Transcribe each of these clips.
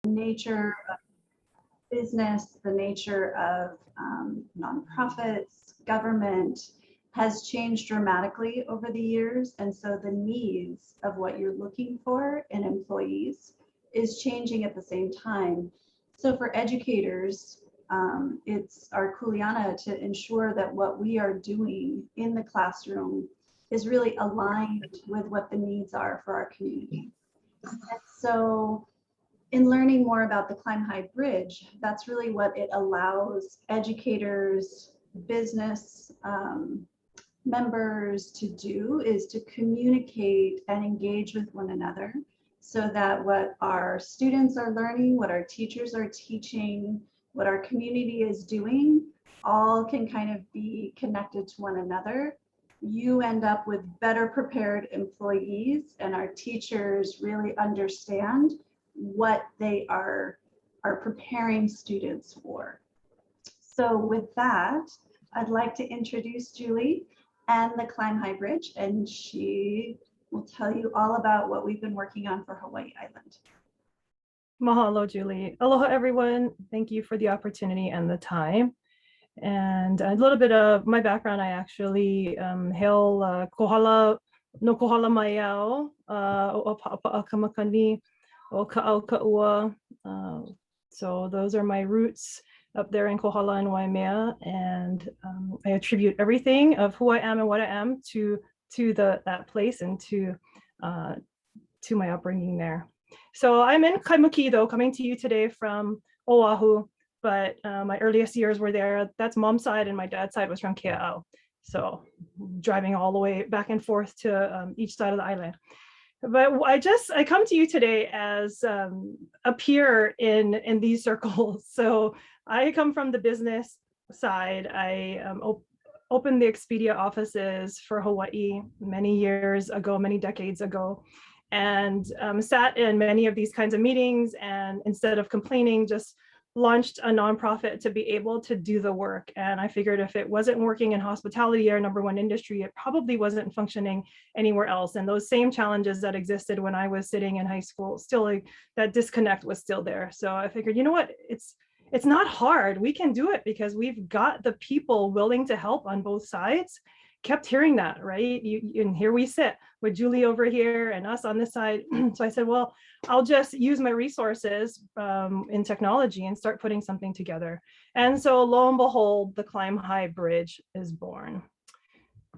nature of business, the nature of nonprofits, government has changed dramatically over the years. And so the needs of what you're looking for in employees is changing at the same time. So for educators, it's our kuleana to ensure that what we are doing in the classroom is really aligned with what the needs are for our community. And so in learning more about the Climb High Bridge, that's really what it allows educators, business members to do, is to communicate and engage with one another so that what our students are learning, what our teachers are teaching, what our community is doing, all can kind of be connected to one another. You end up with better prepared employees, and our teachers really understand what they are preparing students for. So with that, I'd like to introduce Julie and the Climb High Bridge, and she will tell you all about what we've been working on for Hawaii Island. Mahalo, Julie. Aloha, everyone. Thank you for the opportunity and the time. And a little bit of my background, I actually hail Kohala, no Kohala Maiao, o Pa'apa'a Kamakani, o Ka'au Ka'ua. So those are my roots up there in Kohala and Waimea. And I attribute everything of who I am and what I am to that place and to my upbringing there. So I'm in Kaimuki, though, coming to you today from Oahu, but my earliest years were there. That's mom's side, and my dad's side was from Kea'au. So driving all the way back and forth to each side of the island. But I come to you today as a peer in these circles. So I come from the business side. I opened the Expedia offices for Hawaii many years ago, many decades ago, and sat in many of these kinds of meetings, and instead of complaining, just launched a nonprofit to be able to do the work. And I figured if it wasn't working in hospitality, our number one industry, it probably wasn't functioning anywhere else. And those same challenges that existed when I was sitting in high school, still like that disconnect was still there. So I figured, you know what, it's not hard. We can do it because we've got the people willing to help on both sides. Kept hearing that, right? And here we sit with Julie over here and us on this side. So I said, well, I'll just use my resources in technology and start putting something together. And so lo and behold, the Climb High Bridge is born.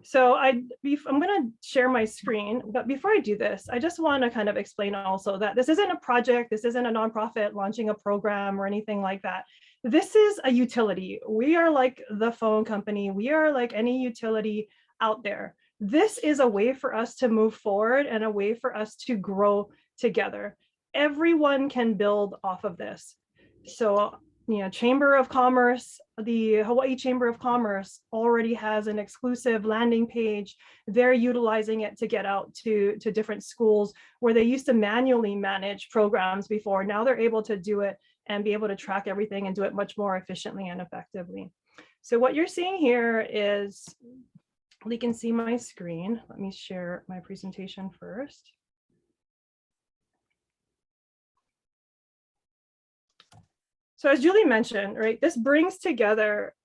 So I'm going to share my screen, but before I do this, I just want to kind of explain also that this isn't a project, this isn't a nonprofit launching a program or anything like that. This is a utility. We are like the phone company. We are like any utility out there. This is a way for us to move forward and a way for us to grow together. Everyone can build off of this. So, Chamber of Commerce, the Hawaii Chamber of Commerce already has an exclusive landing page. They're utilizing it to get out to different schools where they used to manually manage programs before. Now they're able to do it and be able to track everything and do it much more efficiently and effectively. So what you're seeing here is, you can see my screen. Let me share my presentation first. So as Julie mentioned, right, this brings together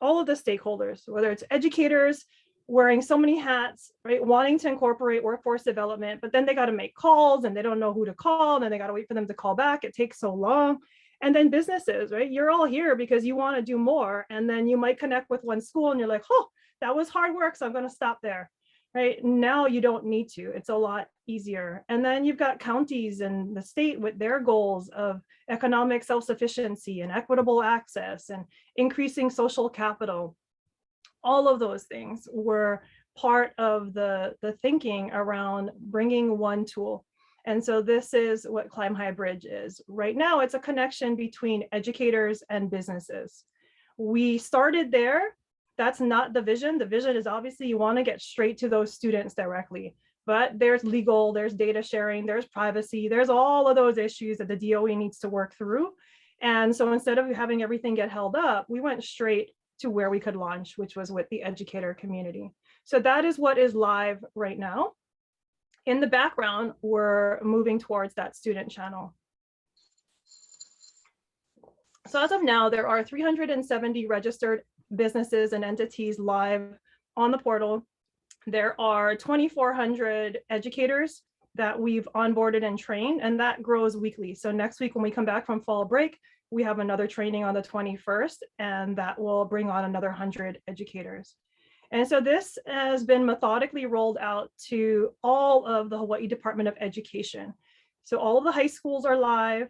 all of the stakeholders, whether it's educators wearing so many hats, right, wanting to incorporate workforce development, but then they got to make calls and they don't know who to call, and then they got to wait for them to call back. It takes so long. And then businesses, right, you're all here because you want to do more, and then you might connect with one school and you're like, oh, that was hard work, so I'm going to stop there. Right now, you don't need to. It's a lot easier. And then you've got counties and the state with their goals of economic self-sufficiency and equitable access and increasing social capital. All of those things were part of the thinking around bringing one tool. And so this is what Climb High Bridge is. Right now, it's a connection between educators and businesses. We started there. That's not the vision. The vision is obviously you want to get straight to those students directly, but there's legal, there's data sharing, there's privacy, there's all of those issues that the DOE needs to work through. And so instead of having everything get held up, we went straight to where we could launch, which was with the educator community. So that is what is live right now. In the background, we're moving towards that student channel. So as of now, there are 370 registered businesses and entities live on the portal. There are 2,400 educators that we've onboarded and trained, and that grows weekly. So next week when we come back from fall break, we have another training on the 21st, and that will bring on another 100 educators. And so this has been methodically rolled out to all of the Hawaii Department of Education. So all of the high schools are live.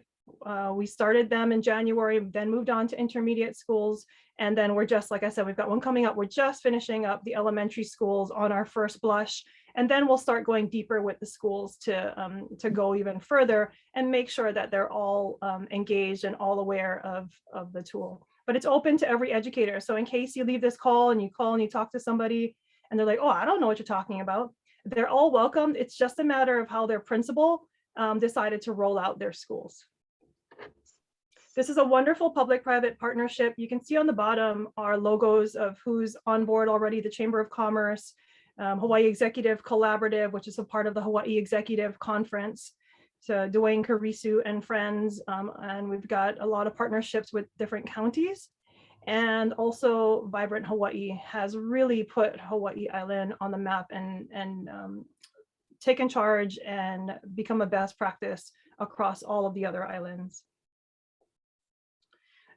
We started them in January, then moved on to intermediate schools. And then we're just, like I said, we've got one coming up. We're just finishing up the elementary schools on our first blush. And then we'll start going deeper with the schools to go even further and make sure that they're all engaged and all aware of the tool. But it's open to every educator. So in case you leave this call and you talk to somebody and they're like, oh, I don't know what you're talking about, they're all welcome. It's just a matter of how their principal decided to roll out their schools. This is a wonderful public-private partnership. You can see on the bottom are logos of who's on board already: the Chamber of Commerce, Hawaii Executive Collaborative, which is a part of the Hawaii Executive Conference. So Dwayne Karisu and friends, and we've got a lot of partnerships with different counties. And also Vibrant Hawaii has really put Hawaii Island on the map and taken charge and become a best practice across all of the other islands.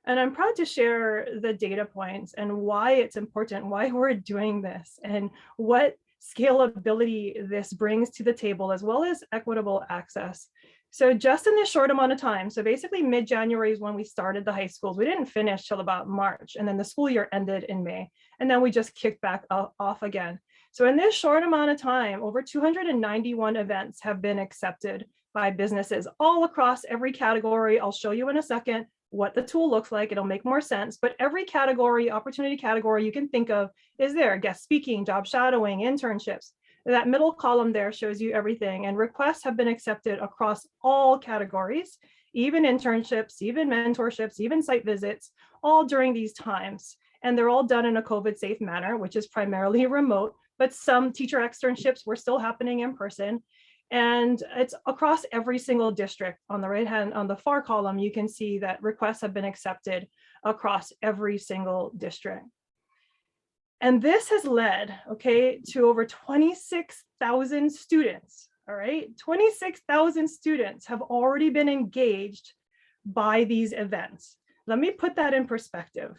And I'm proud to share the data points and why it's important, why we're doing this, and what scalability this brings to the table, as well as equitable access. So just in this short amount of time, so basically mid-January is when we started the high schools. We didn't finish till about March, and then the school year ended in May, and then we just kicked back off again. So in this short amount of time, over 291 events have been accepted by businesses all across every category. I'll show you in a second what the tool looks like. It'll make more sense, but every category, opportunity category you can think of is there: guest speaking, job shadowing, internships. That middle column there shows you everything, and requests have been accepted across all categories, even internships, even mentorships, even site visits, all during these times. And they're all done in a COVID safe manner, which is primarily remote, but some teacher externships were still happening in person. And it's across every single district. On the right hand, on the far column, you can see that requests have been accepted across every single district. And this has led, okay, to over 26,000 students, all right? 26,000 students have already been engaged by these events. Let me put that in perspective.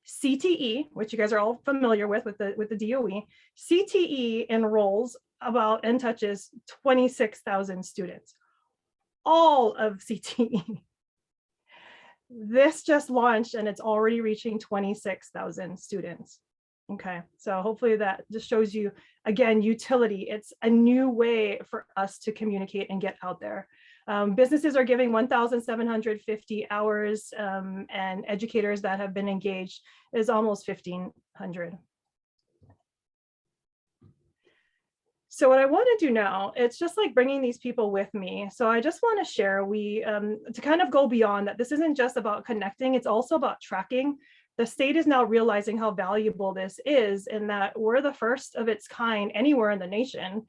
CTE, which you guys are all familiar with the DOE, CTE enrolls about and touches 26,000 students, all of CTE. This just launched and it's already reaching 26,000 students. Okay, so hopefully that just shows you, again, utility. It's a new way for us to communicate and get out there. Businesses are giving 1,750 hours, and educators that have been engaged is almost 1,500. So what I want to do now, it's just like bringing these people with me. So I just want to share, to kind of go beyond that, this isn't just about connecting, it's also about tracking. The state is now realizing how valuable this is, and that we're the first of its kind anywhere in the nation,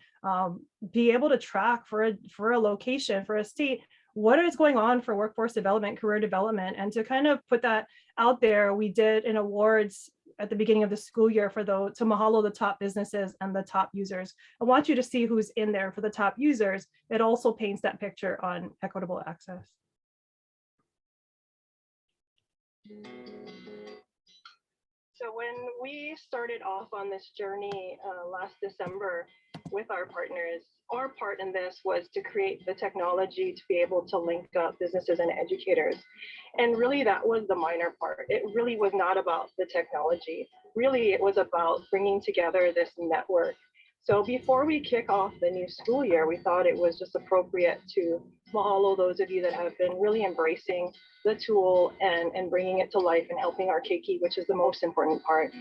be able to track for a location, for a state, what is going on for workforce development, career development, and to kind of put that out there. We did an awards at the beginning of the school year to mahalo the top businesses and the top users. I want you to see who's in there for the top users. It also paints that picture on equitable access. So when we started off on this journey last December with our partners, our part in this was to create the technology to be able to link up businesses and educators. And really that was the minor part. It really was not about the technology. Really, it was about bringing together this network. So before we kick off the new school year, we thought it was just appropriate to mahalo those of you that have been really embracing the tool and bringing it to life and helping our keiki, which is the most important part.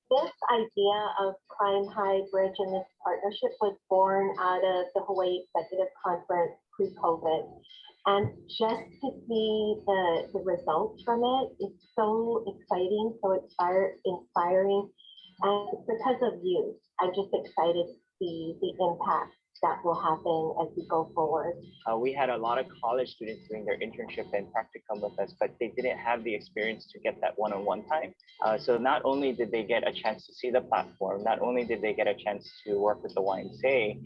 This idea of Climb High Bridge and this partnership was born out of the Hawaii Executive Conference pre-COVID. And just to see the results from it is so exciting, so inspiring. And because of you, I'm just excited to see the impact that will happen as we go forward? We had a lot of college students doing their internship and practicum with us, but they didn't have the experience to get that one-on-one time. So not only did they get a chance to see the platform, not only did they get a chance to work with the YMCA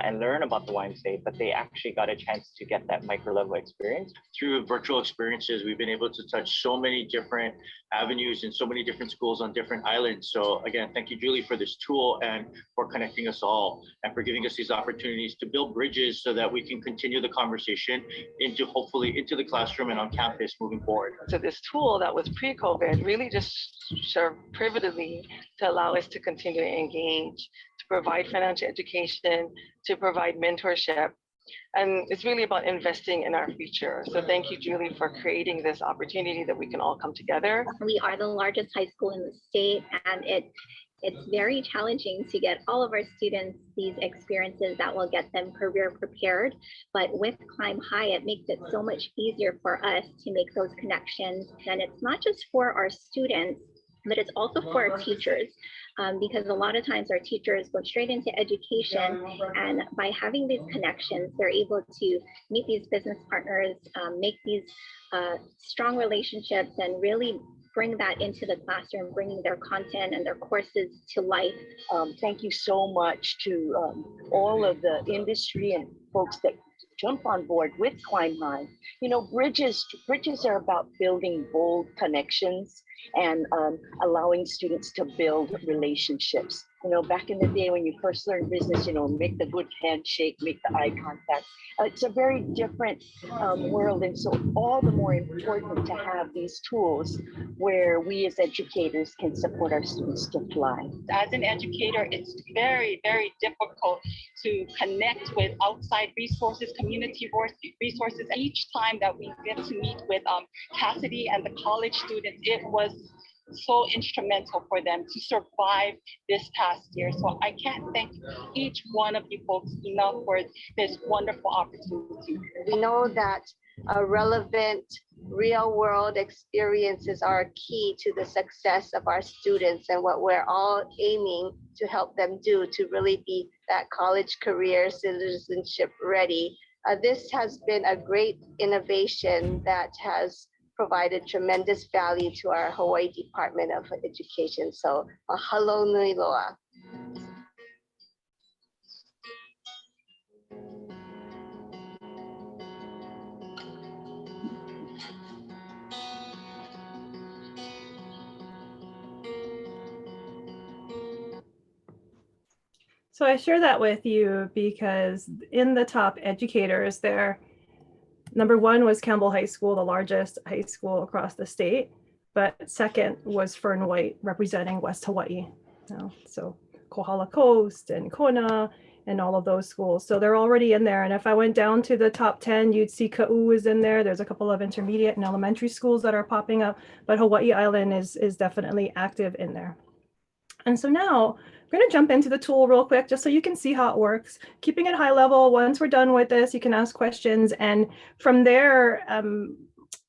and learn about the YMCA, but they actually got a chance to get that micro-level experience. Through virtual experiences, we've been able to touch so many different avenues and so many different schools on different islands. So again, thank you, Julie, for this tool and for connecting us all and for giving us these opportunities to build bridges so that we can continue the conversation into hopefully into the classroom and on campus moving forward. So this tool that was pre-COVID really just served pivotably to allow us to continue to engage, to provide financial education, to provide mentorship. And it's really about investing in our future. So thank you, Julie, for creating this opportunity that we can all come together. We are the largest high school in the state, and it's very challenging to get all of our students these experiences that will get them career prepared. But with Climb High, it makes it so much easier for us to make those connections. And it's not just for our students, but it's also for our teachers. Because a lot of times our teachers go straight into education, and by having these connections, they're able to meet these business partners, make these strong relationships, and really bring that into the classroom, bringing their content and their courses to life. Thank you so much to all of the industry and folks that jump on board with Climb High. You know, bridges are about building bold connections and allowing students to build relationships. You know, back in the day when you first learned business, you know, make the good handshake, make the eye contact. It's a very different world. And so all the more important to have these tools where we as educators can support our students to fly. As an educator, it's very, very difficult to connect with outside resources, community resources. Each time that we get to meet with Cassidy and the college students, it was so instrumental for them to survive this past year. So I can't thank each one of you folks enough for this wonderful opportunity. We know that relevant real world experiences are key to the success of our students and what we're all aiming to help them do to really be that college career citizenship ready. This has been a great innovation that has provided tremendous value to our Hawaii Department of Education. So mahalo nui loa. So I share that with you because in the top educators there, number one was Campbell High School, the largest high school across the state, but second was Fern White representing West Hawaii. So Kohala Coast and Kona and all of those schools. So they're already in there. And if I went down to the top 10, you'd see Ka'u is in there. There's a couple of intermediate and elementary schools that are popping up, but Hawaii Island is definitely active in there. And so now I'm going to jump into the tool real quick, just so you can see how it works, keeping it high level. Once we're done with this, you can ask questions. And from there,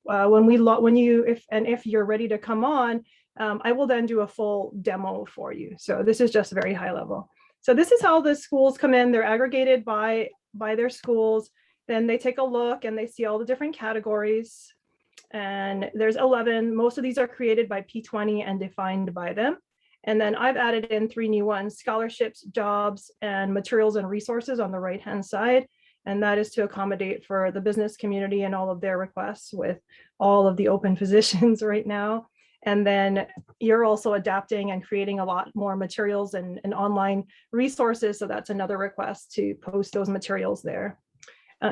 if you're ready to come on, I will then do a full demo for you. So this is just very high level. So this is how the schools come in. They're aggregated by their schools. Then they take a look and they see all the different categories. And there's 11. Most of these are created by P20 and defined by them. And then I've added in 3 new ones: scholarships, jobs, and materials and resources on the right-hand side. And that is to accommodate for the business community and all of their requests with all of the open positions right now. And then you're also adapting and creating a lot more materials and online resources. So that's another request to post those materials there.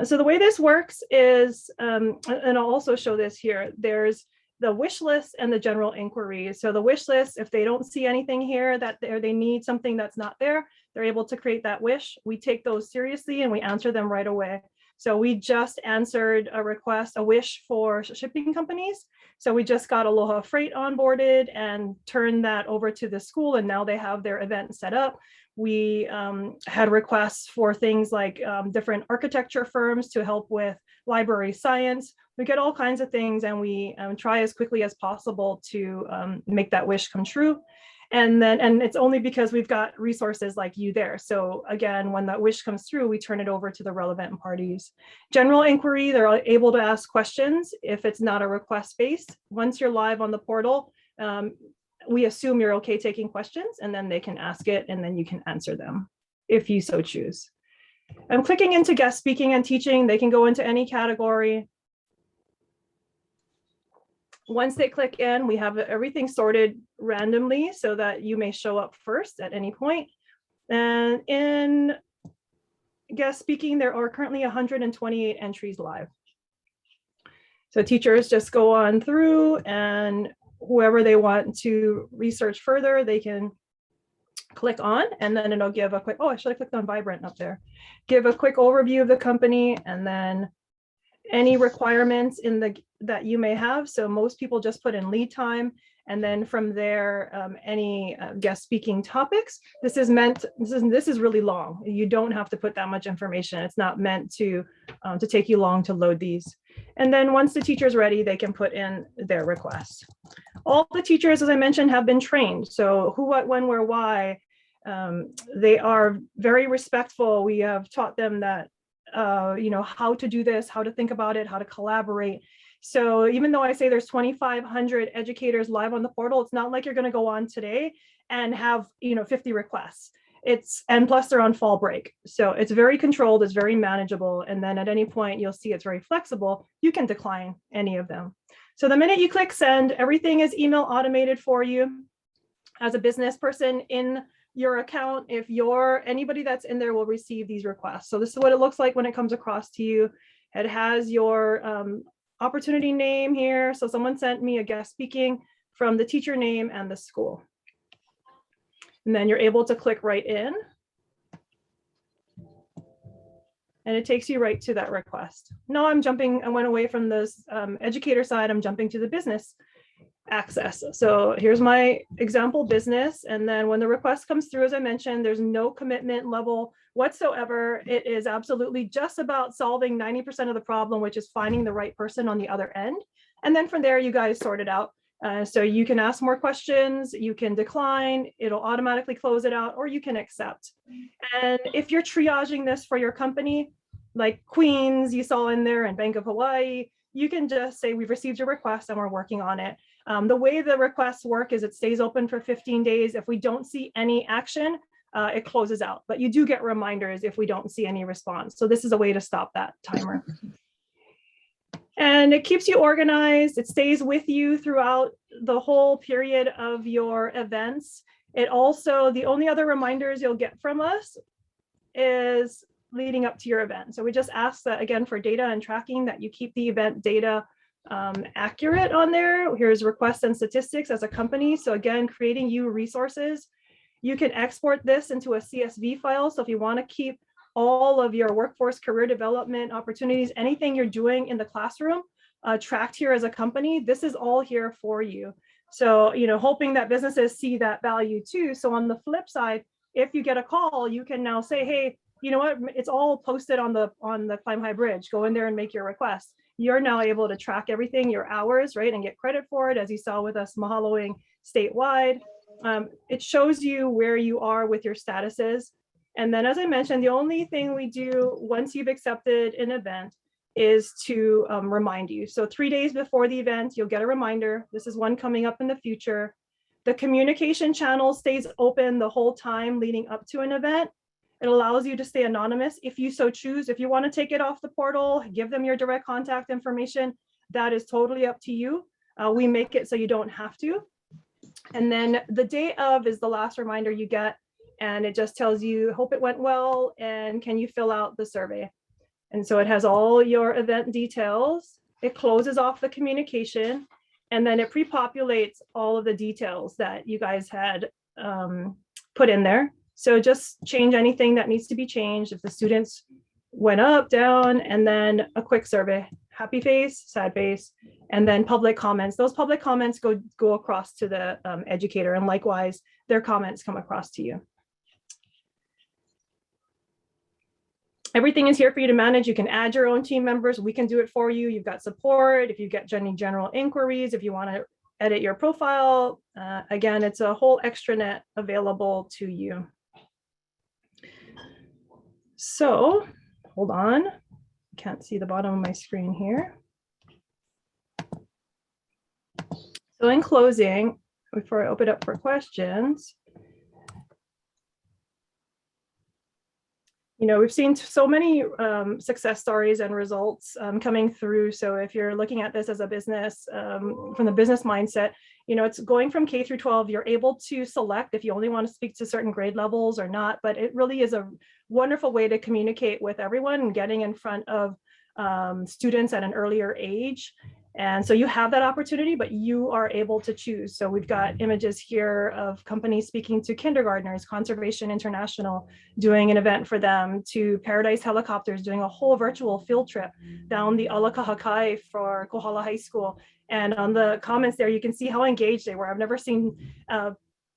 So the way this works is, and I'll also show this here, there's the wish list and the general inquiries. So the wish list, if they don't see anything here that they need something that's not there, they're able to create that wish. We take those seriously and we answer them right away. So we just answered a wish for shipping companies. So we just got Aloha Freight onboarded and turned that over to the school, and now they have their event set up. We had requests for things like different architecture firms to help with library science. We get all kinds of things, and we try as quickly as possible to make that wish come true. And it's only because we've got resources like you there. So again, when that wish comes through, we turn it over to the relevant parties. General inquiry, they're able to ask questions if it's not a request based. Once you're live on the portal, we assume you're okay taking questions, and then they can ask it and then you can answer them if you so choose. I'm clicking into guest speaking and teaching. They can go into any category. Once they click in, we have everything sorted randomly so that you may show up first at any point. And in guest speaking, there are currently 128 entries live. So teachers just go on through, and whoever they want to research further, they can click on, and then it'll give a quick, oh, I should have clicked on Vibrant up there. Give a quick overview of the company, and then any requirements that you may have. So most people just put in lead time, and then from there, any guest speaking topics. This is really long. You don't have to put that much information. It's not meant to take you long to load these. And then once the teacher's ready, they can put in their request. All the teachers, as I mentioned, have been trained. So who, what, when, where, why. They are very respectful. We have taught them that how to do this, how to think about it, how to collaborate. So even though I say there's 2,500 educators live on the portal, it's not like you're going to go on today and have 50 requests. And plus they're on fall break. So it's very controlled, it's very manageable. And then at any point you'll see it's very flexible. You can decline any of them. So the minute you click send, everything is email automated for you. As a business person in your account, anybody that's in there will receive these requests. So this is what it looks like when it comes across to you. It has your opportunity name here. So someone sent me a guest speaking from the teacher name and the school. And then you're able to click right in. And it takes you right to that request. Now I went away from this educator side, I'm jumping to the business access. So here's my example business. And then when the request comes through, as I mentioned, there's no commitment level whatsoever. It is absolutely just about solving 90% of the problem, which is finding the right person on the other end. And then from there, you guys sort it out. So you can ask more questions, you can decline, it'll automatically close it out, or you can accept. And if you're triaging this for your company, like Queens, you saw in there, and Bank of Hawaii, you can just say, we've received your request and we're working on it. The way the requests work is it stays open for 15 days. If we don't see any action, it closes out, but you do get reminders if we don't see any response. So this is a way to stop that timer. And it keeps you organized. It stays with you throughout the whole period of your events. It also, the only other reminders you'll get from us is leading up to your event. So we just ask that, again, for data and tracking, that you keep the event data accurate on there. Here's requests and statistics as a company. So again, creating you resources. You can export this into a CSV file. So if you want to keep all of your workforce career development opportunities, anything you're doing in the classroom tracked here as a company, this is all here for you. So, hoping that businesses see that value too. So on the flip side, if you get a call, you can now say, hey, you know what, it's all posted on the Climb High Bridge. Go in there and make your request. You're now able to track everything, your hours, right, and get credit for it, as you saw with us mahaloing statewide. It shows you where you are with your statuses. And then, as I mentioned, the only thing we do once you've accepted an event is to remind you. So 3 days before the event, you'll get a reminder. This is one coming up in the future. The communication channel stays open the whole time leading up to an event. It allows you to stay anonymous if you so choose. If you want to take it off the portal, give them your direct contact information, that is totally up to you. We make it so you don't have to. And then the day of is the last reminder you get. And it just tells you, hope it went well, and can you fill out the survey? And so it has all your event details. It closes off the communication, and then it pre-populates all of the details that you guys had put in there. So just change anything that needs to be changed. If the students went up, down, and then a quick survey, happy face, sad face, and then public comments. Those public comments go across to the educator, and likewise, their comments come across to you. Everything is here for you to manage. You can add your own team members. We can do it for you. You've got support. If you get any general inquiries, if you want to edit your profile. Again, it's a whole extranet available to you. So hold on, can't see the bottom of my screen here. So in closing, before I open up for questions, you know, we've seen so many success stories and results coming through. So if you're looking at this as a business, from the business mindset, you know, it's going from K through 12, you're able to select if you only want to speak to certain grade levels or not, but it really is a wonderful way to communicate with everyone and getting in front of students at an earlier age. And so you have that opportunity, but you are able to choose. So we've got images here of companies speaking to kindergartners, Conservation International doing an event for them, to Paradise Helicopters doing a whole virtual field trip down the Alakahakai for Kohala High School. And on the comments there, you can see how engaged they were. I've never seen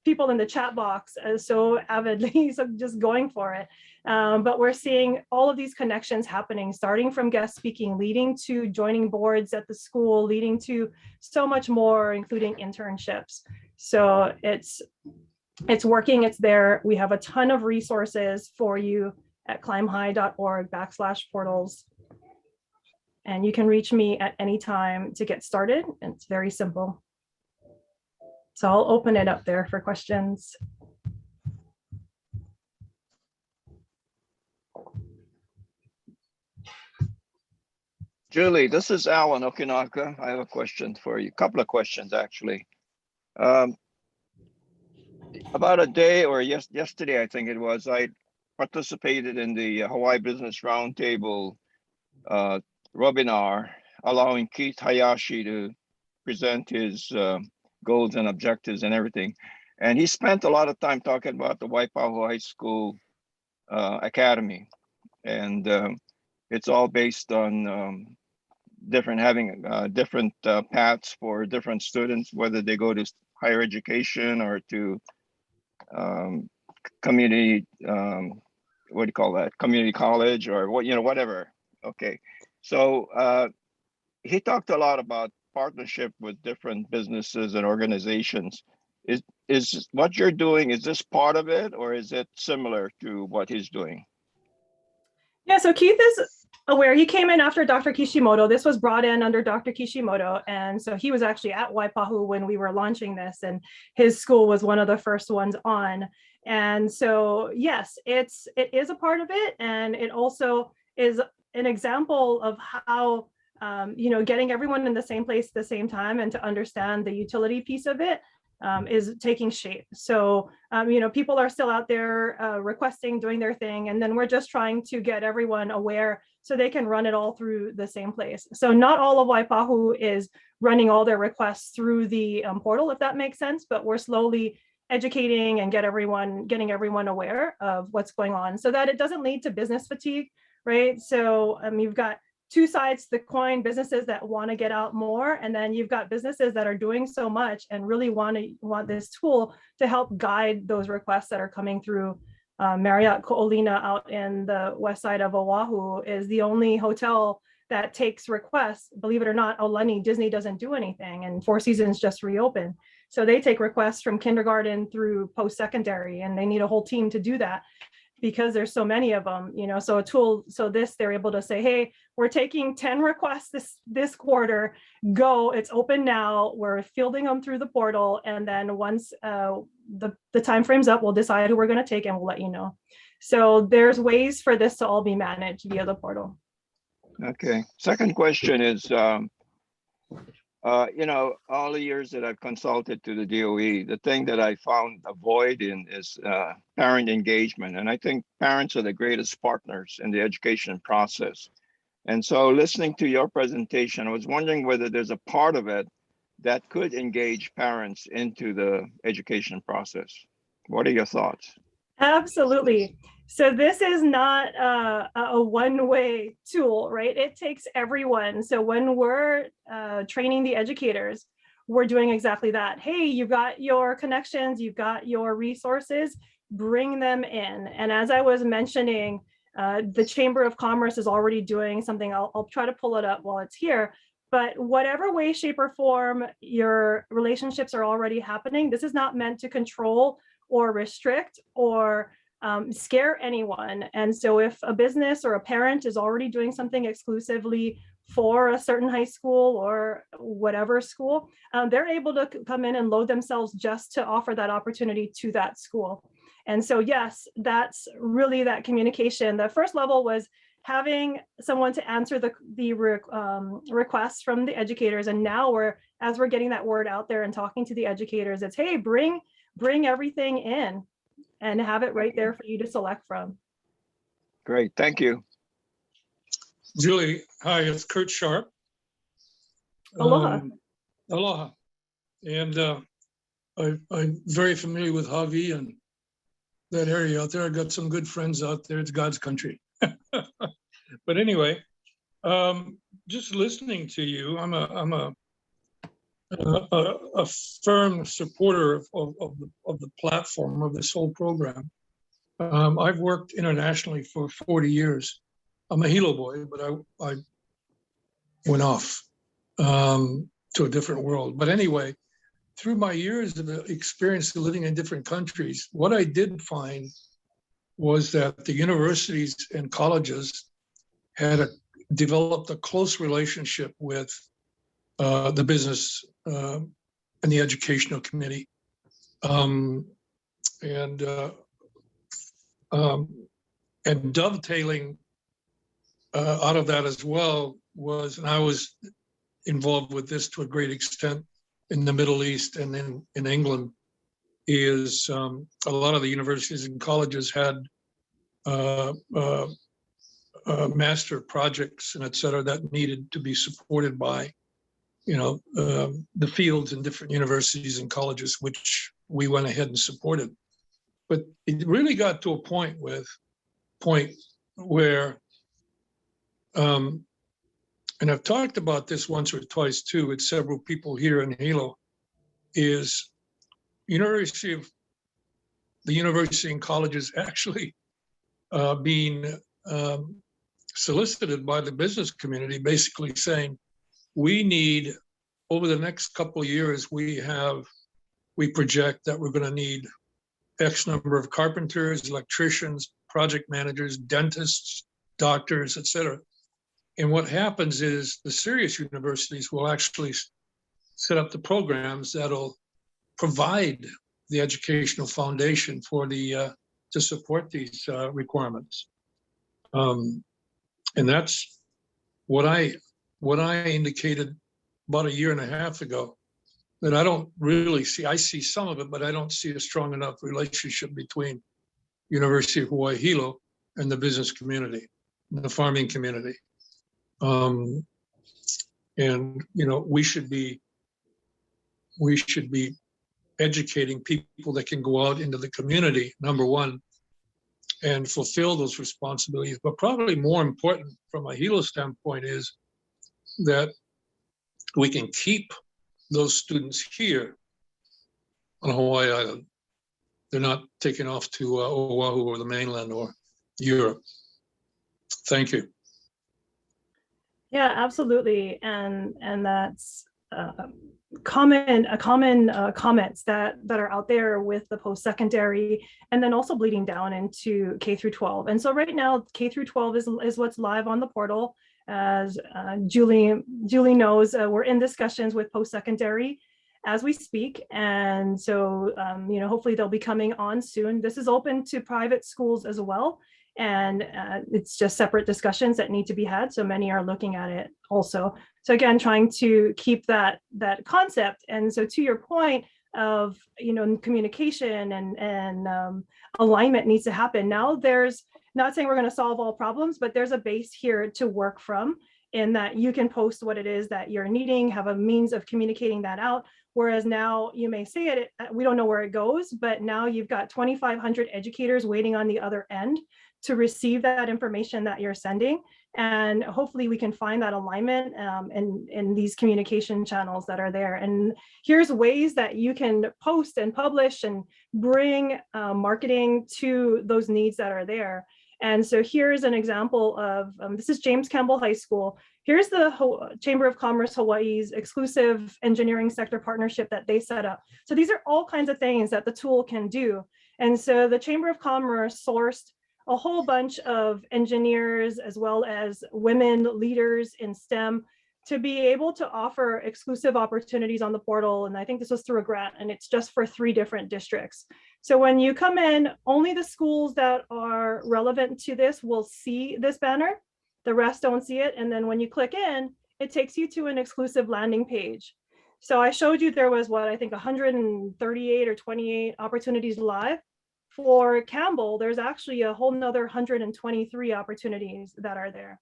people in the chat box so avidly, so just going for it. But we're seeing all of these connections happening, starting from guest speaking, leading to joining boards at the school, leading to so much more, including internships. So it's working, it's there. We have a ton of resources for you at climbhigh.org/portals. And you can reach me at any time to get started. And it's very simple. So I'll open it up there for questions. Julie, this is Alan Okinaka. I have a question for you, a couple of questions actually. About a day or yesterday, I think it was, I participated in the Hawaii Business Roundtable webinar, allowing Keith Hayashi to present his goals and objectives and everything. And he spent a lot of time talking about the Waipahu High School Academy. And it's all based on having different paths for different students, whether they go to higher education or to community, what do you call that? Community college or what, you know, whatever. Okay. So he talked a lot about partnership with different businesses and organizations. Is what you're doing, is this part of it, or is it similar to what he's doing? Yeah, so Keith is aware. He came in after Dr. Kishimoto. This was brought in under Dr. Kishimoto. And so he was actually at Waipahu when we were launching this, and his school was one of the first ones on. And so, yes, it is a part of it. And it also is an example of how, you know, getting everyone in the same place at the same time and to understand the utility piece of it is taking shape. So, you know, people are still out there requesting, doing their thing, and then we're just trying to get everyone aware so they can run it all through the same place. So not all of Waipahu is running all their requests through the portal, if that makes sense, but we're slowly educating and getting everyone aware of what's going on so that it doesn't lead to business fatigue, right? So you've got two sides to the coin, businesses that want to get out more, and then you've got businesses that are doing so much and really want this tool to help guide those requests that are coming through. Marriott Ko'olina out in the west side of Oahu is the only hotel that takes requests. Believe it or not, Aulani, Disney doesn't do anything, and Four Seasons just reopened. So they take requests from kindergarten through post-secondary, and they need a whole team to do that because there's so many of them, you know. So a tool, so they're able to say, hey, we're taking 10 requests this quarter, go, it's open now, we're fielding them through the portal, and then once the time frame's up, we'll decide who we're going to take and we'll let you know. So there's ways for this to all be managed via the portal. Okay, second question is, you know, all the years that I've consulted to the DOE, the thing that I found a void in is parent engagement. And I think parents are the greatest partners in the education process. And so listening to your presentation, I was wondering whether there's a part of it that could engage parents into the education process. What are your thoughts? Absolutely. So this is not a one-way tool, right? It takes everyone. So when we're training the educators, we're doing exactly that. Hey, you've got your connections, you've got your resources, bring them in. And as I was mentioning, the Chamber of Commerce is already doing something. I'll try to pull it up while it's here. But whatever way, shape, or form your relationships are already happening, this is not meant to control or restrict or scare anyone. And so if a business or a parent is already doing something exclusively for a certain high school or whatever school, they're able to come in and load themselves just to offer that opportunity to that school. And so, yes, that's really that communication. The first level was having someone to answer the requests from the educators. And now as we're getting that word out there and talking to the educators, it's, hey, bring everything in and have it right there for you to select from. Great, thank you. Julie, hi, it's Kurt Sharp. Aloha. Aloha. And I'm very familiar with Hawaii and that area out there. I got some good friends out there. It's God's country. But anyway, just listening to you, I'm a firm supporter of the platform of this whole program. I've worked internationally for 40 years. I'm a Hilo boy, but I went off to a different world. But anyway, through my years of experience living in different countries, what I did find was that the universities and colleges had developed a close relationship with the business and the educational community. And dovetailing out of that as well was, and I was involved with this to a great extent in the Middle East and in England, is a lot of the universities and colleges had master projects and et cetera that needed to be supported by, the fields in different universities and colleges, which we went ahead and supported. But it really got to a point where, and I've talked about this once or twice too with several people here in Hilo, is the university and colleges actually being solicited by the business community, basically saying, we need, over the next couple of years, we project that we're going to need X number of carpenters, electricians, project managers, dentists, doctors, et cetera. And what happens is the serious universities will actually set up the programs that'll provide the educational foundation for to support these requirements. And that's what I indicated about a year and a half ago, that I don't really see. I see some of it, but I don't see a strong enough relationship between University of Hawaii Hilo and the business community, the farming community. And we should be educating people that can go out into the community, number one, and fulfill those responsibilities. But probably more important from a Hilo standpoint is that we can keep those students here on Hawaii Island. They're not taken off to Oahu or the mainland or Europe. Thank you. Yeah, absolutely. And that's common comments that are out there with the post-secondary, and then also bleeding down into K through 12. And so right now, K through 12 is what's live on the portal. As Julie knows, we're in discussions with post-secondary as we speak. And so, hopefully they'll be coming on soon. This is open to private schools as well. And it's just separate discussions that need to be had. So many are looking at it also. So again, trying to keep that concept. And so to your point of, communication and alignment needs to happen. Now there's, not saying we're going to solve all problems, but there's a base here to work from, in that you can post what it is that you're needing, have a means of communicating that out. Whereas now you may say it, we don't know where it goes, but now you've got 2,500 educators waiting on the other end to receive that information that you're sending. And hopefully we can find that alignment in these communication channels that are there. And here's ways that you can post and publish and bring marketing to those needs that are there. And so here's an example of, this is James Campbell High School. here's the Chamber of Commerce Hawaii's exclusive engineering sector partnership that they set up. So these are all kinds of things that the tool can do. And so the Chamber of Commerce sourced a whole bunch of engineers as well as women leaders in STEM to be able to offer exclusive opportunities on the portal. And I think this was through a grant, and it's just for 3 different districts. So when you come in, only the schools that are relevant to this will see this banner. The rest don't see it. And then when you click in, it takes you to an exclusive landing page. So I showed you there was what I think 138 or 28 opportunities live. For Campbell, there's actually a whole nother 123 opportunities that are there.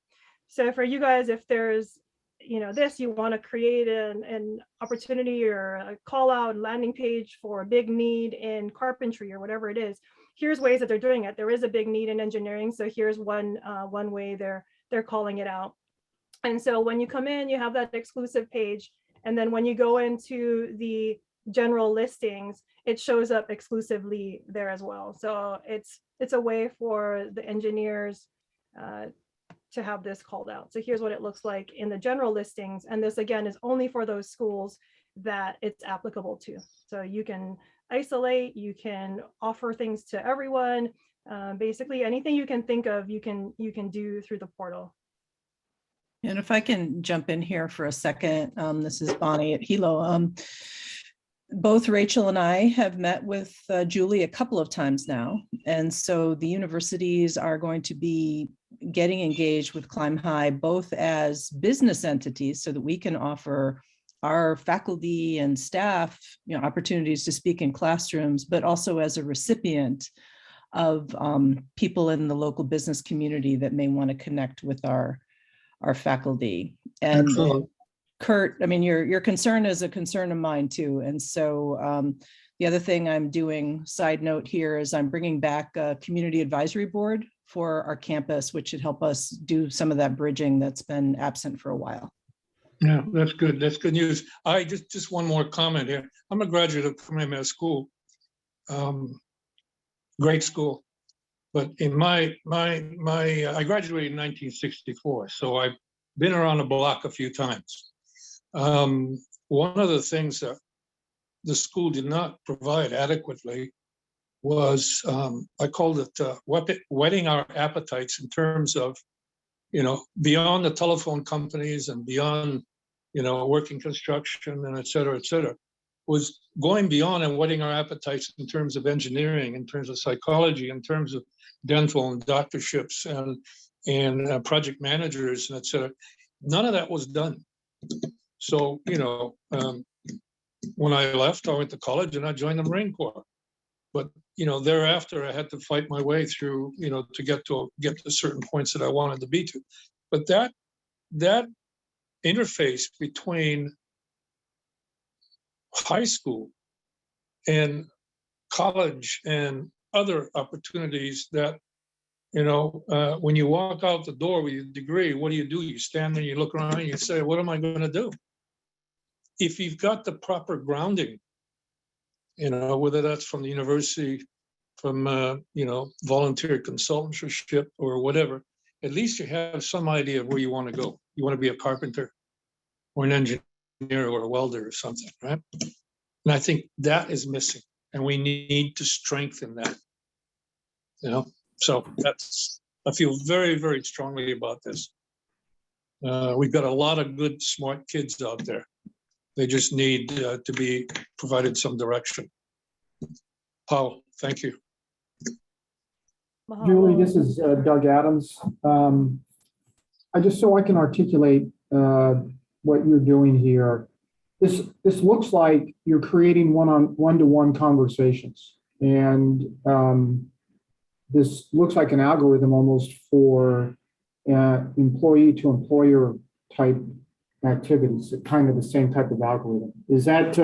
So for you guys, if there's you want to create an opportunity or a call out landing page for a big need in carpentry or whatever it is, here's ways that they're doing it. There is a big need in engineering, so here's one way they're calling it out. And so when you come in, you have that exclusive page, and then when you go into the general listings, it shows up exclusively there as well. So it's a way for the engineers to have this called out. So here's what it looks like in the general listings. And this again is only for those schools that it's applicable to. So you can isolate, you can offer things to everyone. Basically anything you can think of, you can do through the portal. And if I can jump in here for a second, this is Bonnie at Hilo. Both Rachel and I have met with Julie a couple of times now. And so the universities are going to be getting engaged with Climb High, both as business entities so that we can offer our faculty and staff opportunities to speak in classrooms, but also as a recipient of people in the local business community that may want to connect with our faculty. And Excellent. Kurt, I mean, your concern is a concern of mine too. And so the other thing I'm doing, side note here, is I'm bringing back a community advisory board for our campus, which should help us do some of that bridging that's been absent for a while. Yeah, that's good. That's good news. I just one more comment here. I'm a graduate of Kamehameha School, great school. But in I graduated in 1964, so I've been around the block a few times. One of the things that the school did not provide adequately was, I called it whetting our appetites in terms of, beyond the telephone companies and beyond, working construction and et cetera, was going beyond and whetting our appetites in terms of engineering, in terms of psychology, in terms of dental and doctorships and project managers and et cetera. None of that was done. So, when I left, I went to college and I joined the Marine Corps. But, thereafter I had to fight my way through, to get to certain points that I wanted to be to. But that interface between high school and college and other opportunities that, when you walk out the door with your degree, what do? You stand there, you look around, and you say, what am I going to do? If you've got the proper grounding, whether that's from the university, from, volunteer consultanship or whatever, at least you have some idea of where you want to go. You want to be a carpenter or an engineer or a welder or something, right? And I think that is missing, and we need to strengthen that, So I feel very, very strongly about this. We've got a lot of good, smart kids out there. They just need to be provided some direction. Paul, thank you. Julie, this is Doug Adams. So I can articulate what you're doing here. This looks like you're creating one-to-one conversations, and this looks like an algorithm almost for employee to employer type activities, kind of the same type of algorithm. Is that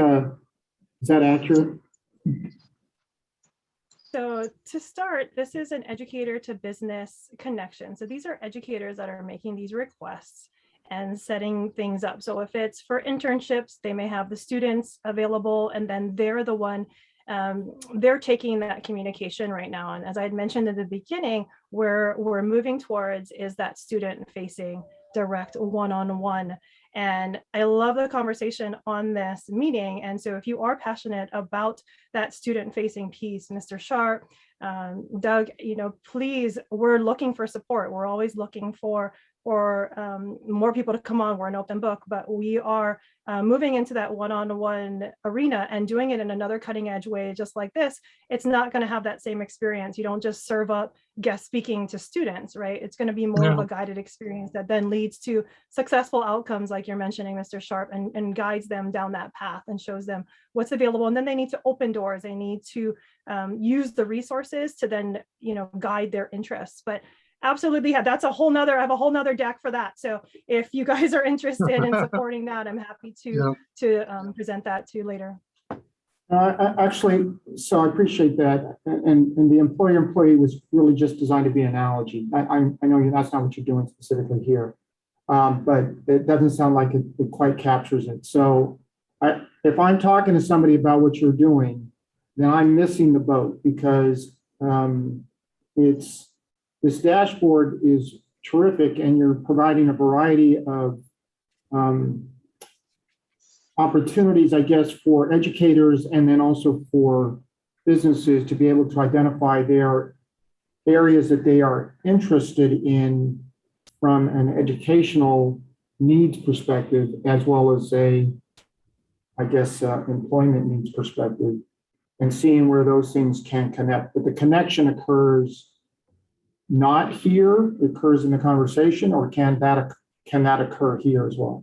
accurate? So to start, this is an educator to business connection. So these are educators that are making these requests and setting things up. So if it's for internships, they may have the students available, and then they're the one, they're taking that communication right now. And as I had mentioned at the beginning, where we're moving towards is that student facing direct one-on-one. And I love the conversation on this meeting. And so if you are passionate about that student-facing piece, Mr. Sharp, Doug, please, we're looking for support. We're always looking for more people to come on. We're an open book, but we are moving into that one-on-one arena and doing it in another cutting edge way, just like this. It's not going to have that same experience. You don't just serve up guest speaking to students, right? It's going to be more of a guided experience that then leads to successful outcomes, like you're mentioning, Mr. Sharp, and guides them down that path and shows them what's available. And then they need to open doors. They need to use the resources to then, guide their interests. But absolutely, that's a whole nother, I have a whole nother deck for that. So if you guys are interested in supporting that, I'm happy to present that to you later. Actually, so I appreciate that. And the employee was really just designed to be an analogy. I know that's not what you're doing specifically here, but it doesn't sound like it quite captures it. So if I'm talking to somebody about what you're doing, then I'm missing the boat, because this dashboard is terrific, and you're providing a variety of opportunities, I guess, for educators and then also for businesses to be able to identify their areas that they are interested in from an educational needs perspective, as well as employment needs perspective, and seeing where those things can connect. But the connection occurs not here, it occurs in the conversation, or can that occur here as well?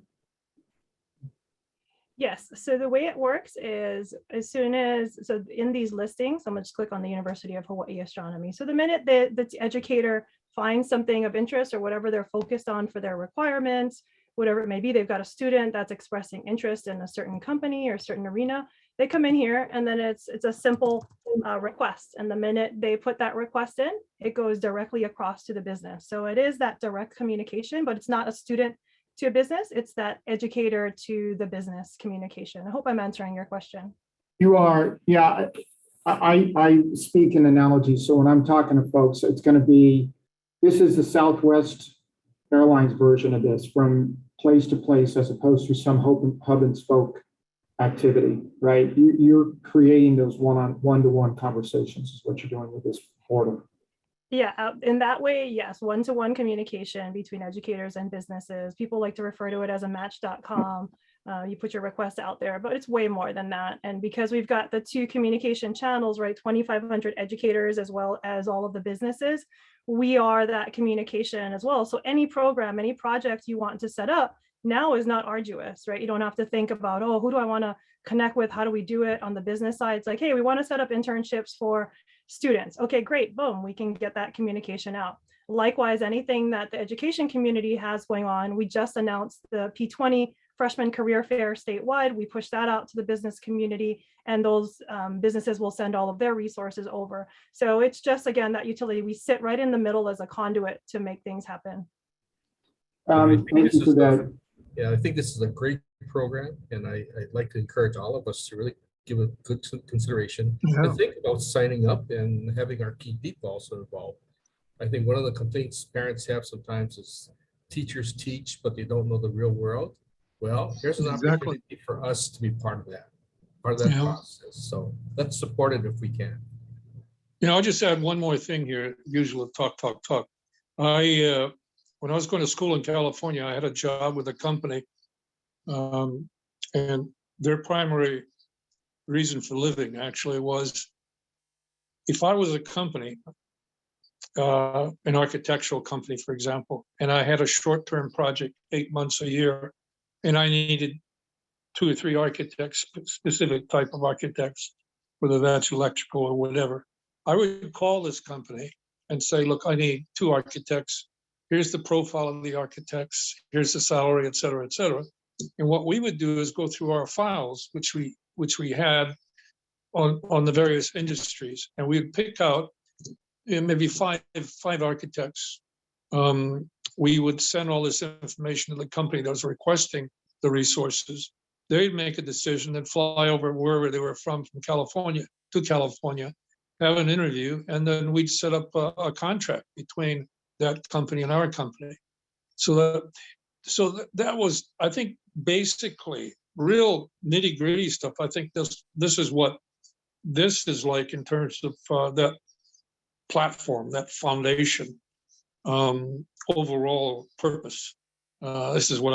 Yes, so the way it works is so in these listings, I'm gonna just click on the University of Hawaii Astronomy. So the minute the educator finds something of interest or whatever they're focused on for their requirements, whatever it may be, they've got a student that's expressing interest in a certain company or a certain arena, they come in here, and then it's a simple request. And the minute they put that request in, it goes directly across to the business. So it is that direct communication, but it's not a student to a business, it's that educator to the business communication. I hope I'm answering your question. You are, yeah. I speak in analogies. So when I'm talking to folks, it's going to be, this is the Southwest Airlines version of this, from place to place, as opposed to some hub and spoke activity, right? You're creating those one-to-one conversations is what you're doing with this portal. Yeah, in that way, yes, one-to-one communication between educators and businesses. People like to refer to it as a match.com. You put your request out there, but it's way more than that. And because we've got the two communication channels, right, 2,500 educators as well as all of the businesses, we are that communication as well. So any program, any project you want to set up now is not arduous, right? You don't have to think about, oh, who do I want to connect with? How do we do it on the business side? It's like, hey, we want to set up internships for students. Okay, great, boom, we can get that communication out. Likewise, anything that the education community has going on, we just announced the P20 Freshman Career Fair statewide. We push that out to the business community, and those businesses will send all of their resources over. So it's just, again, that utility. We sit right in the middle as a conduit to make things happen. Thank you for that. Yeah, I think this is a great program, and I'd like to encourage all of us to really give it good consideration and think about signing up and having our key people also involved. I think one of the complaints parents have sometimes is teachers teach, but they don't know the real world. Well, here's an opportunity for us to be part of that process. So let's support it if we can. I'll just add one more thing here. Usual talk. When I was going to school in California, I had a job with a company, and their primary reason for living actually was, if I was a company, an architectural company, for example, and I had a short-term project, 8 months a year, and I needed 2 or 3 architects, specific type of architects, whether that's electrical or whatever, I would call this company and say, look, I need 2 architects. Here's the profile of the architects. Here's the salary, et cetera, et cetera. And what we would do is go through our files, which we had on the various industries, and we'd pick out maybe five architects. We would send all this information to the company that was requesting the resources. They'd make a decision and fly over wherever they were from California to California, have an interview, and then we'd set up a contract between that company and our company. So that so that was, I think, basically real nitty gritty stuff. I think this is what this is like in terms of that platform, that foundation, overall purpose. This is what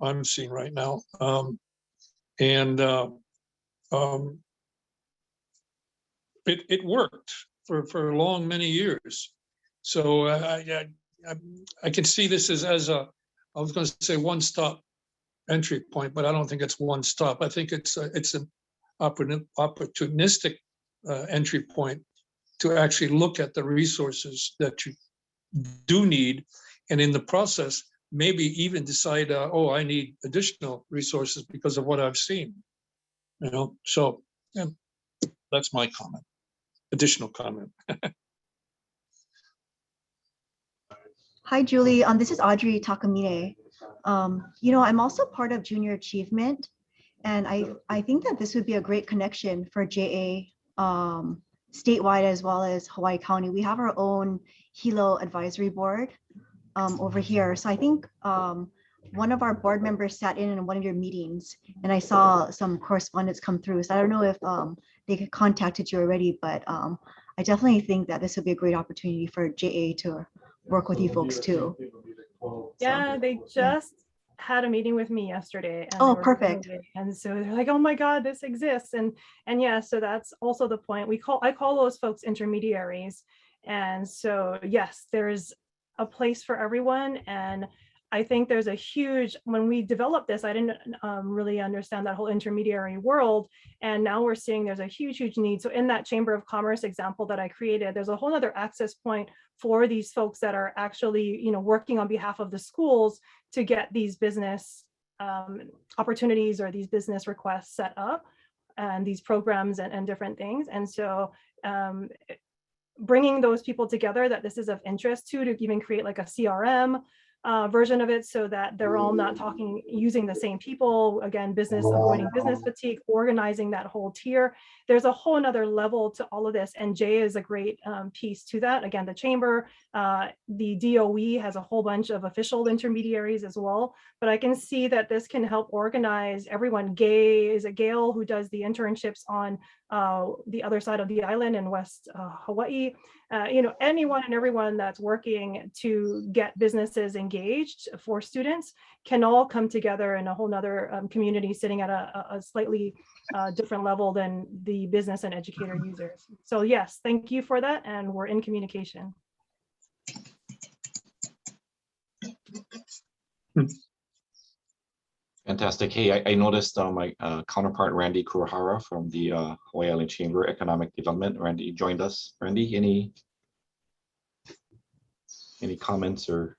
I'm seeing right now. It worked for a long many years. So I can see this as a, I was going to say one-stop entry point, but I don't think it's one stop. I think it's an opportunistic entry point to actually look at the resources that you do need, and in the process, maybe even decide, oh, I need additional resources because of what I've seen. You know, so yeah, that's my comment. Additional comment. Hi, Julie. This is Audrey Takamine. You know, I'm also part of Junior Achievement, and I think that this would be a great connection for JA statewide as well as Hawaii County. We have our own Hilo advisory board over here. So I think one of our board members sat in one of your meetings, and I saw some correspondence come through. So I don't know if they contacted you already, but I definitely think that this would be a great opportunity for JA to work with you folks too. Yeah, they just had a meeting with me yesterday. And oh, perfect. And so they're like, oh my God, this exists. And yeah, so that's also the point. I call those folks intermediaries. And so yes, there's a place for everyone. And I think there's a huge, when we developed this, I didn't really understand that whole intermediary world. And now we're seeing there's a huge need. So in that Chamber of Commerce example that I created, there's a whole other access point for these folks that are actually, you know, working on behalf of the schools to get these business opportunities or these business requests set up and these programs and different things. And so bringing those people together that this is of interest to even create like a CRM version of it so that they're all not using the same people, again, avoiding business fatigue, organizing that whole tier. There's a whole nother level to all of this, and Jay is a great piece to that. Again, the chamber, the DOE has a whole bunch of official intermediaries as well, but I can see that this can help organize everyone. Gail, who does the internships on the other side of the island in West Hawaii, you know, anyone and everyone that's working to get businesses engaged for students can all come together in a whole nother community sitting at a slightly different level than the business and educator users. So yes, thank you for that. And we're in communication. Fantastic. Hey, I noticed my counterpart, Randy Kurohara from the Hawaii Island Chamber Economic Development. Randy joined us. Randy, any comments or?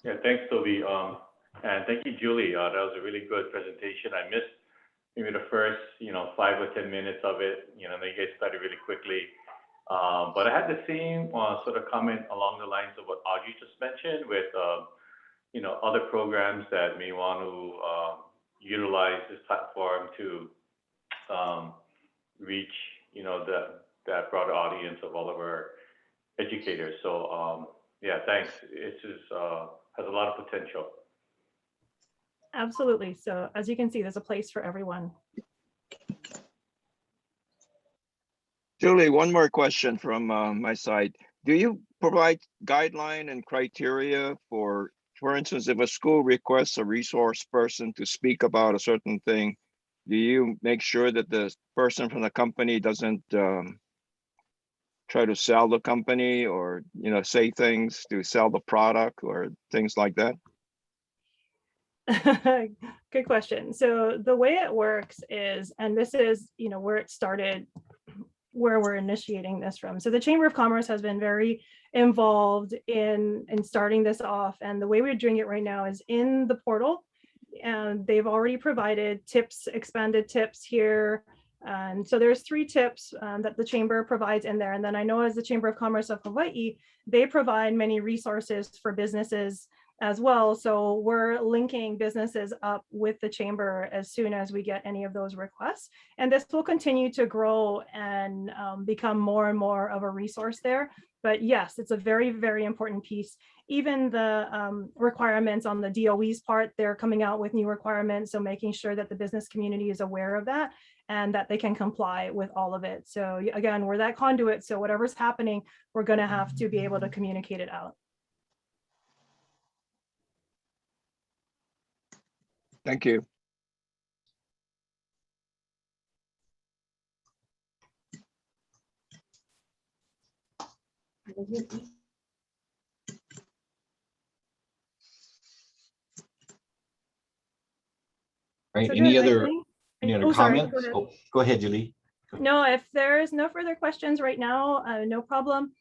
Yeah, thanks, Toby. And thank you, Julie. That was a really good presentation. I missed maybe the first, 5 or 10 minutes of it. You know, you guys started really quickly. But I had the same sort of comment along the lines of what Audrey just mentioned with, other programs that may want to utilize this platform to reach, that broader audience of all of our educators. So yeah, thanks. It has a lot of potential. Absolutely. So as you can see, there's a place for everyone. Julie, one more question from my side. Do you provide guideline and criteria for instance, if a school requests a resource person to speak about a certain thing, do you make sure that the person from the company doesn't try to sell the company or, say things to sell the product or things like that? Good question. So the way it works is, and this is, where it started, where we're initiating this from. So the Chamber of Commerce has been very involved in starting this off. And the way we're doing it right now is in the portal. And they've already provided tips, expanded tips here. And so there's 3 tips that the Chamber provides in there. And then I know as the Chamber of Commerce of Hawaii, they provide many resources for businesses as well. So we're linking businesses up with the Chamber as soon as we get any of those requests. And this will continue to grow and become more and more of a resource there. But yes, it's a very, very important piece. even the requirements on the DOE's part, they're coming out with new requirements. So making sure that the business community is aware of that and that they can comply with all of it. So again, we're that conduit. So whatever's happening, we're going to have to be able to communicate it out. Thank you. Right, So any good, I other think- sorry, comments? go ahead. Oh, go ahead, Julie. No, if there's no further questions right now, no problem.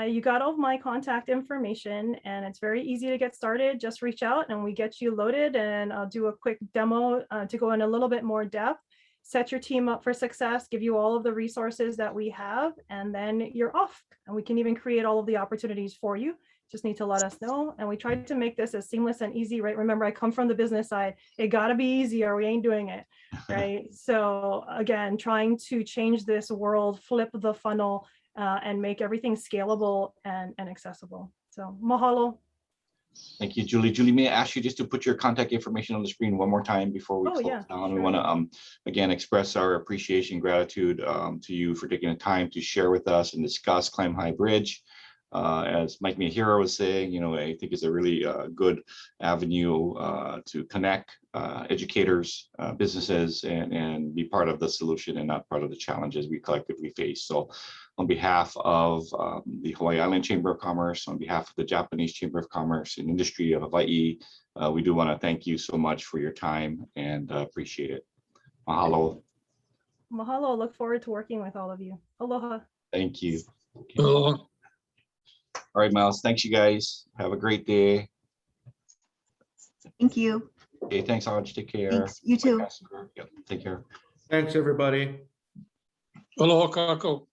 You got all of my contact information and it's very easy to get started. Just reach out and we get you loaded, and I'll do a quick demo to go in a little bit more depth, set your team up for success, give you all of the resources that we have, and then you're off. And we can even create all of the opportunities for you. Just need to let us know. And we tried to make this as seamless and easy, right? Remember, I come from the business side. It gotta be easy or we ain't doing it, right? So again, trying to change this world, flip the funnel, and make everything scalable and accessible. So mahalo. Thank you, Julie. Julie, may I ask you just to put your contact information on the screen one more time before we close down? We want to again express our appreciation, gratitude to you for taking the time to share with us and discuss Climb High Bridge. As Mike Miyahiro was saying, you know, I think it's a really good avenue to connect educators, businesses, and be part of the solution and not part of the challenges we collectively face. So on behalf of the Hawaii Island Chamber of Commerce, on behalf of the Japanese Chamber of Commerce and Industry of Hawaii, we do want to thank you so much for your time and appreciate it. Mahalo. Mahalo. Look forward to working with all of you. Aloha. Thank you. Okay. Aloha. All right, Miles. Thanks, you guys. Have a great day. Thank you. Okay, thanks, Hodge. Take care. Thanks. You too. Yep, take care. Thanks, everybody. Aloha kako.